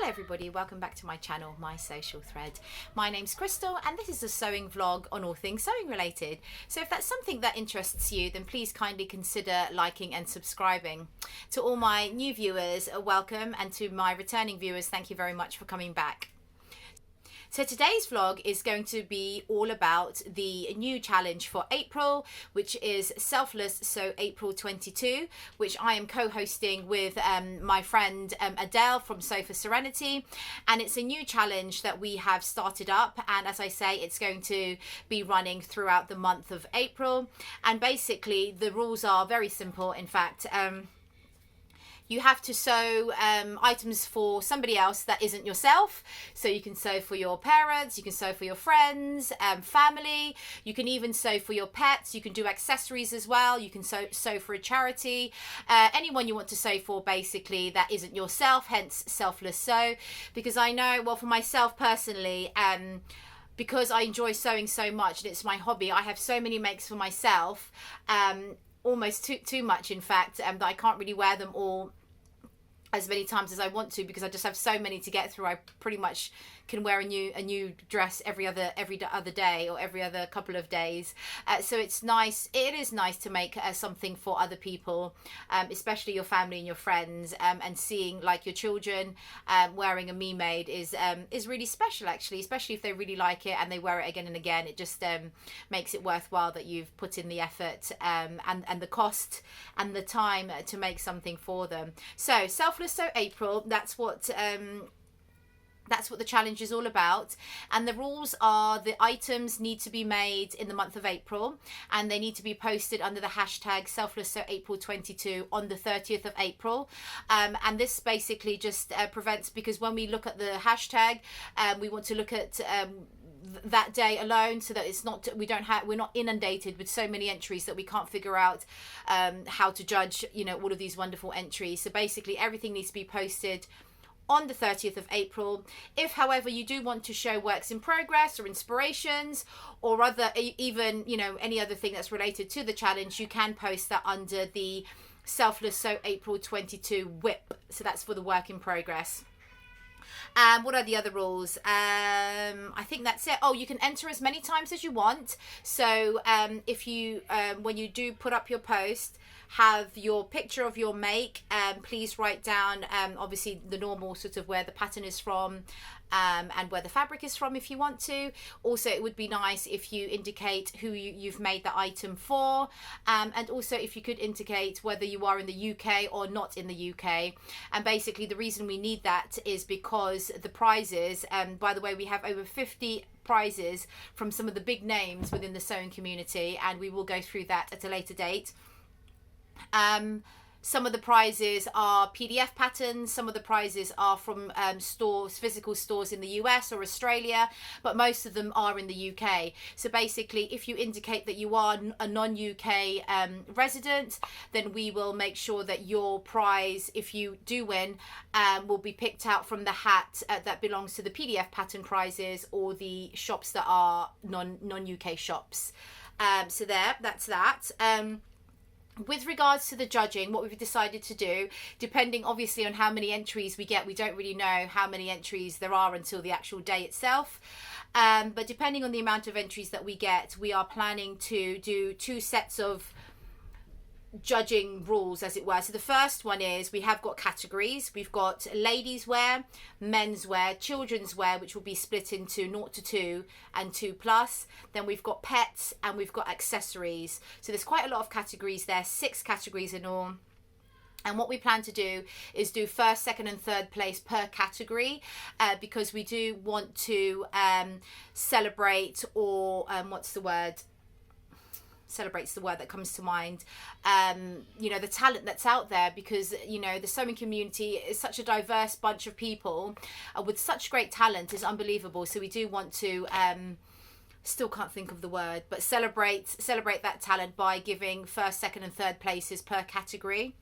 Hello everybody, welcome back to my channel, My Social Thread. My name's Crystal and this is a sewing vlog on all things sewing related. So if that's something that interests you, then please kindly consider liking and subscribing. To all my new viewers, welcome, and to my returning viewers, thank you very much for coming back. So today's vlog is going to be all about the new challenge for April, which is Selfless, so April 22, which I am co-hosting with my friend Adele from Sew for Serenity. And it's a new challenge that we have started up. And as I say, it's going to be running throughout the month of April. And basically the rules are very simple. In fact, you have to sew items for somebody else that isn't yourself. So you can sew for your parents, you can sew for your friends, family. You can even sew for your pets. You can do accessories as well. You can sew for a charity. Anyone you want to sew for, basically, that isn't yourself, hence Selfless Sew. Because I know, well, for myself personally, because I enjoy sewing so much and it's my hobby, I have so many makes for myself, almost too much, in fact, that I can't really wear them all as many times as I want to, because I just have so many to get through. I pretty much can wear a new dress every other day or every other couple of days. So it's nice. It is nice to make something for other people, especially your family and your friends, and seeing like your children wearing a me made is really special, actually, especially if they really like it and they wear it again and again. It just makes it worthwhile that you've put in the effort and the cost and the time to make something for them. So Selfless Sew April, that's what the challenge is all about. And the rules are the items need to be made in the month of April, and they need to be posted under the hashtag Selfless Sew April 22 on the 30th of April. And this basically just prevents, because when we look at the hashtag, we want to look at that day alone, so that it's not, we're not inundated with so many entries that we can't figure out how to judge, you know, all of these wonderful entries. So basically everything needs to be posted on the 30th of April. If, however, you do want to show works in progress or inspirations or other, even, you know, any other thing that's related to the challenge, you can post that under the Selfless Sew April 22 WIP. So that's for the work in progress. What are the other rules? I think that's it. Oh, you can enter as many times as you want. So if you, when you do put up your post, have your picture of your make, please write down obviously the normal sort of where the pattern is from, and where the fabric is from if you want to. Also, it would be nice if you indicate who you've made the item for, and also if you could indicate whether you are in the UK or not in the UK. And basically the reason we need that is because the prizes, by the way, we have over 50 prizes from some of the big names within the sewing community, and we will go through that at a later date. Some of the prizes are PDF patterns, some of the prizes are from stores, physical stores in the US or Australia, but most of them are in the UK. So basically, if you indicate that you are a non-UK resident, then we will make sure that your prize, if you do win, will be picked out from the hat that belongs to the PDF pattern prizes or the shops that are non-UK shops. So that's that. With regards to the judging, what we've decided to do, depending obviously on how many entries we get, we don't really know how many entries there are until the actual day itself. But depending on the amount of entries that we get, we are planning to do 2 sets of judging rules, as it were. So the first one is, we have got categories. We've got ladies wear, menswear, children's wear, which will be split into 0 to 2 and 2+. Then we've got pets and we've got accessories. So there's quite a lot of categories there, 6 categories in all. And what we plan to do is do first, second and third place per category, because we do want to celebrate, or celebrates the word that comes to mind, you know, the talent that's out there, because, you know, the sewing community is such a diverse bunch of people with such great talent. Is unbelievable. So we do want to still can't think of the word, but celebrate that talent by giving first, second and third places per category.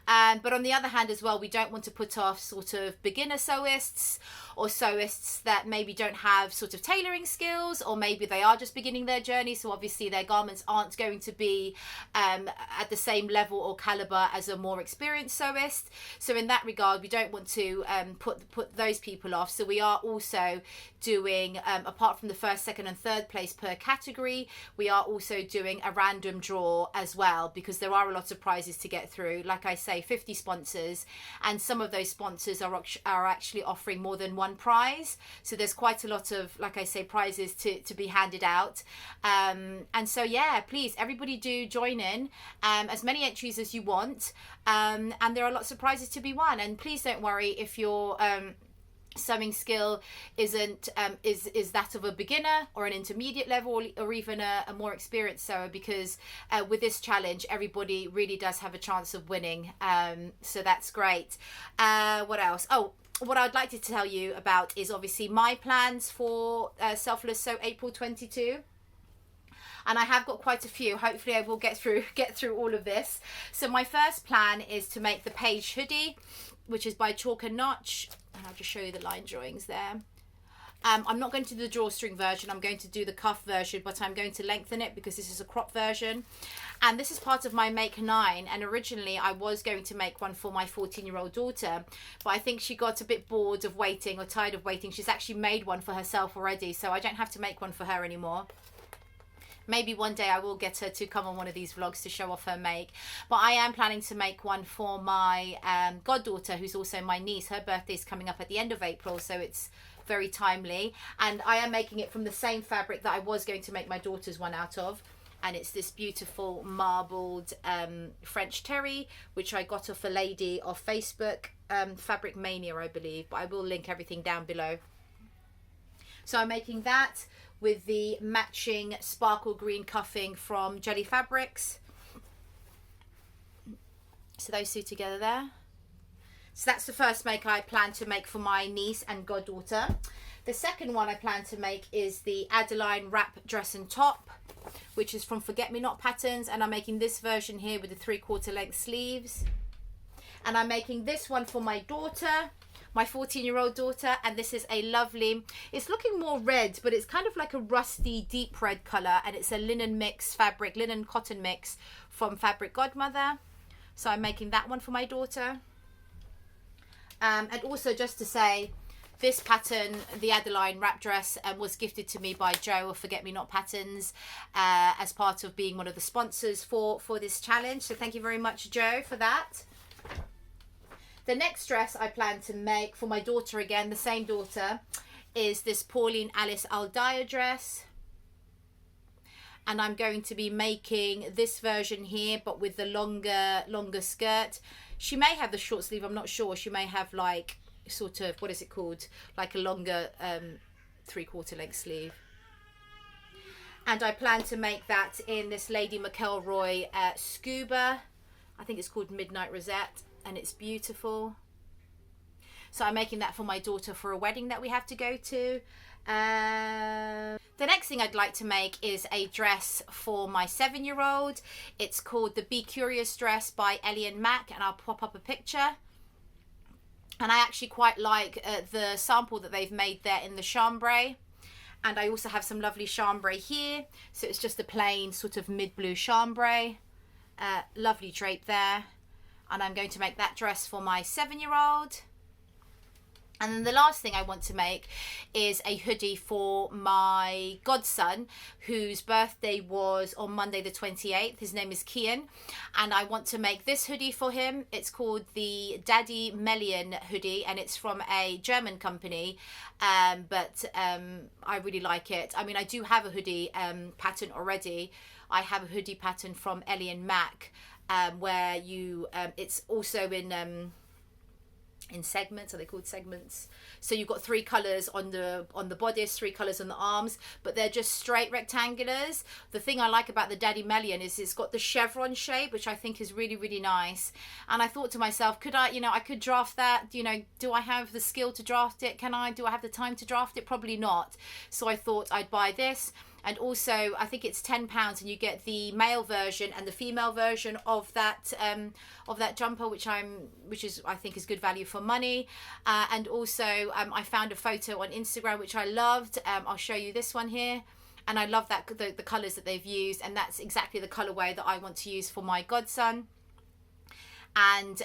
But on the other hand as well, we don't want to put off sort of beginner sewists or sewists that maybe don't have sort of tailoring skills, or maybe they are just beginning their journey, so obviously their garments aren't going to be at the same level or caliber as a more experienced sewist. So in that regard, we don't want to put those people off. So we are also doing, apart from the first, second and third place per category, we are also doing a random draw as well, because there are a lot of prizes to get through. Like I say, 50 sponsors, and some of those sponsors are actually offering more than one prize, so there's quite a lot of, like I say, prizes to be handed out. And so yeah, please everybody do join in, as many entries as you want, and there are lots of prizes to be won. And please don't worry if your sewing skill isn't is that of a beginner or an intermediate level, or even a more experienced sewer, because with this challenge everybody really does have a chance of winning. So that's great. What else? Oh, what I'd like to tell you about is obviously my plans for Selfless Sew April 22. And I have got quite a few. Hopefully I will get through all of this. So my first plan is to make the page hoodie, which is by Chalk and Notch, and I'll just show you the line drawings there. I'm not going to do the drawstring version, I'm going to do the cuff version, but I'm going to lengthen it because this is a crop version. And this is part of my Make 9, and originally I was going to make one for my 14-year-old daughter, but I think she got a bit bored of waiting, or tired of waiting. She's actually made one for herself already, so I don't have to make one for her anymore. Maybe one day I will get her to come on one of these vlogs to show off her make. But I am planning to make one for my goddaughter, who's also my niece. Her birthday's coming up at the end of April, so it's very timely. And I am making it from the same fabric that I was going to make my daughter's one out of. And it's this beautiful marbled French terry, which I got off a lady off Facebook, Fabric Mania, I believe. But I will link everything down below. So I'm making that with the matching sparkle green cuffing from Jelly Fabrics. So those two together there. So that's the first make I plan to make for my niece and goddaughter. The second one I plan to make is the Adeline wrap dress and top, which is from Forget Me Not Patterns, and I'm making this version here with the 3/4 length sleeves. And I'm making this one for my daughter, my 14-year-old daughter, and this is a lovely, it's looking more red, but it's kind of like a rusty deep red color, and it's a linen mix fabric, linen cotton mix from Fabric Godmother. So I'm making that one for my daughter. And also just to say, this pattern, the Adeline wrap dress, was gifted to me by Joe of Forget Me Not Patterns, as part of being one of the sponsors for this challenge. So thank you very much, Joe, for that. The next dress I plan to make for my daughter, again, the same daughter, is this Pauline Alice Aldaya dress. And I'm going to be making this version here, but with the longer skirt. She may have the short sleeve, I'm not sure. She may have like sort of, what is it called? Like a longer 3/4 length sleeve. And I plan to make that in this Lady McElroy scuba. I think it's called Midnight Rosette. And it's beautiful. So I'm making that for my daughter for a wedding that we have to go to. The next thing I'd like to make is a dress for my 7-year-old. It's called the Be Curious dress by Melian, and I'll pop up a picture. And I actually quite like the sample that they've made there in the chambray. And I also have some lovely chambray here. So it's just a plain sort of mid-blue chambray. Lovely drape there. And I'm going to make that dress for my 7-year-old. And then the last thing I want to make is a hoodie for my godson, whose birthday was on Monday the 28th. His name is Kian, and I want to make this hoodie for him. It's called the Daddy Melian hoodie, and it's from a German company, but I really like it. I mean, I do have a hoodie pattern already. I have a hoodie pattern from Melian, where you it's also in segments. Are they called segments? So you've got 3 colors on the bodice, 3 colors on the arms, but they're just straight rectangulars. The thing I like about the Daddy Melian is it's got the chevron shape, which I think is really, really nice. And I thought to myself, could I, I could draft that, do I have the skill to draft it? Do I have the time to draft it? Probably not. So I thought I'd buy this. And also I think it's £10 and you get the male version and the female version of that jumper, which is I think is good value for money. And also I found a photo on Instagram which I loved. I'll show you this one here. And I love that the colours that they've used, and that's exactly the colourway that I want to use for my godson. And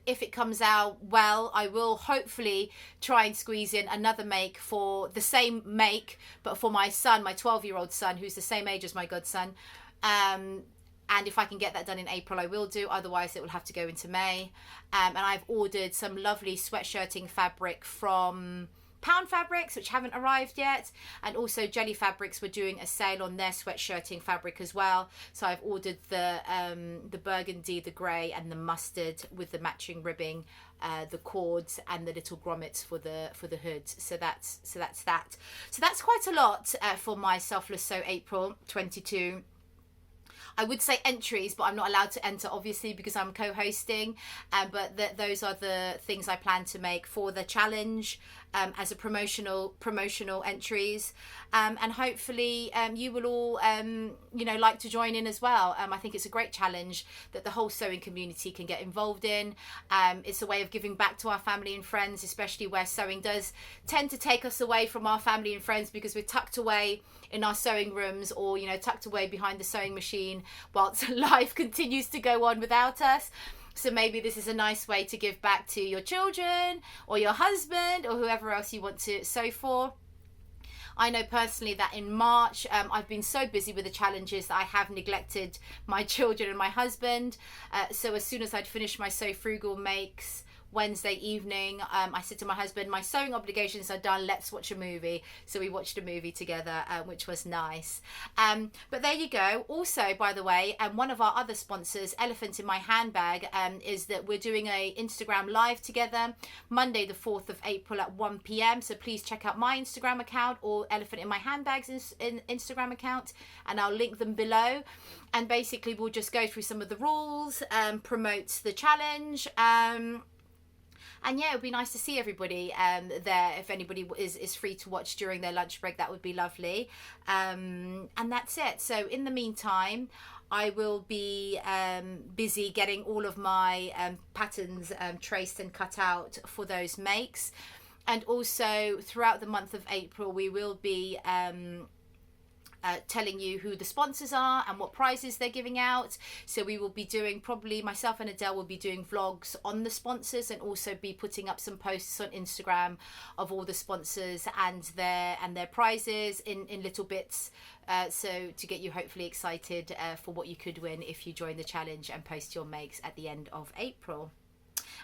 if it comes out well, I will hopefully try and squeeze in another make for the same make, but for my son, my 12-year-old son, who's the same age as my godson. And if I can get that done in April, I will do. Otherwise, it will have to go into May. And I've ordered some lovely sweatshirting fabric from Pound Fabrics, which haven't arrived yet, and also Jelly Fabrics were doing a sale on their sweatshirting fabric as well. So I've ordered the burgundy, the grey, and the mustard with the matching ribbing, the cords, and the little grommets for the hood. So that's that. So that's quite a lot for my Selfless Sew April 22. I would say entries, but I'm not allowed to enter obviously because I'm co-hosting. But those are the things I plan to make for the challenge as a promotional entries. And hopefully you will all like to join in as well. I think it's a great challenge that the whole sewing community can get involved in. It's a way of giving back to our family and friends, especially where sewing does tend to take us away from our family and friends because we're tucked away in our sewing rooms, or tucked away behind the sewing machine whilst life continues to go on without us. So maybe this is a nice way to give back to your children or your husband or whoever else you want to sew for. I know personally that in March I've been so busy with the challenges that I have neglected my children and my husband. So as soon as I'd finished my Sew Frugal makes Wednesday evening, I said to my husband, my sewing obligations are done, let's watch a movie. So we watched a movie together, which was nice. But there you go. Also, by the way, one of our other sponsors, Elephant in My Handbag, is that we're doing a Instagram live together Monday the 4th of April at 1 p.m. So please check out my Instagram account or Elephant in My Handbag's Instagram account, and I'll link them below. And basically we'll just go through some of the rules, promote the challenge, and yeah, it would be nice to see everybody there. If anybody is free to watch during their lunch break, that would be lovely. And that's it. So in the meantime, I will be busy getting all of my patterns traced and cut out for those makes. And also throughout the month of April, we will be telling you who the sponsors are and what prizes they're giving out. So we will be doing, probably myself and Adele will be doing vlogs on the sponsors, and also be putting up some posts on Instagram of all the sponsors and their prizes in little bits, so to get you hopefully excited for what you could win if you join the challenge and post your makes at the end of April.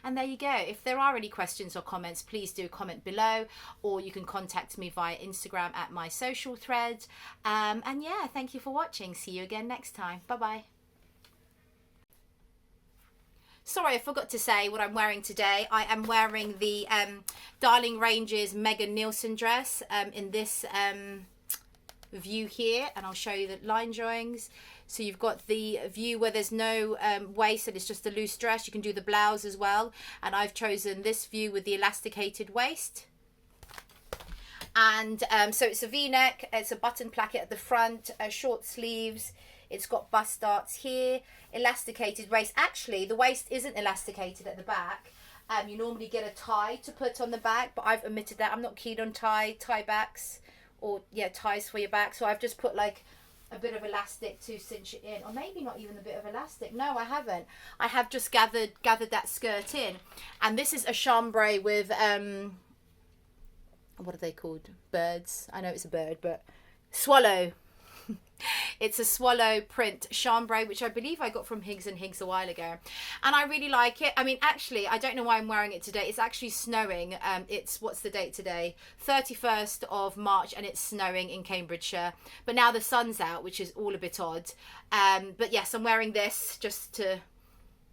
And there you go. If there are any questions or comments, please do comment below, or you can contact me via Instagram at my social thread. And yeah, thank you for watching. See you again next time. Bye-bye. Sorry, I forgot to say what I'm wearing today. I am wearing the Darling Ranges Megan Nielsen dress in this view here, and I'll show you the line drawings. So you've got the view where there's no waist and it's just a loose dress. You can do the blouse as well, and I've chosen this view with the elasticated waist. And so it's a v-neck, it's a button placket at the front, short sleeves, it's got bust darts here, elasticated waist. Actually the waist isn't elasticated at the back. You normally get a tie to put on the back, but I've omitted that. I'm not keen on tie backs, or yeah, ties for your back. So I've just put like a bit of elastic to cinch it in, or maybe not even a bit of elastic. No, I haven't. I have just gathered that skirt in. And this is a chambray with what are they called? Birds. I know it's a bird, but swallow. It's a swallow print chambray, which I believe I got from Higgs and Higgs a while ago, and I really like it. I mean, actually, I don't know why I'm wearing it today. It's actually snowing. It's, what's the date today? 31st of March, and it's snowing in Cambridgeshire. But now the sun's out, which is all a bit odd. But yes, I'm wearing this just to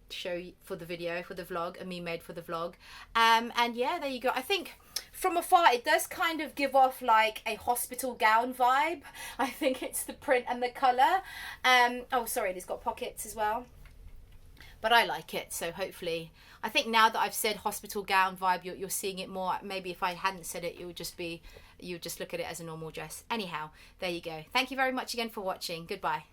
show you for the video, for the vlog, a me made for the vlog. And yeah, there you go. I think from afar it does kind of give off like a hospital gown vibe. I think it's the print and the colour. Oh sorry, it's got pockets as well, but I like it. So hopefully, I think now that I've said hospital gown vibe, you're seeing it more. Maybe if I hadn't said it, you would just look at it as a normal dress. Anyhow, there you go. Thank you very much again for watching. Goodbye.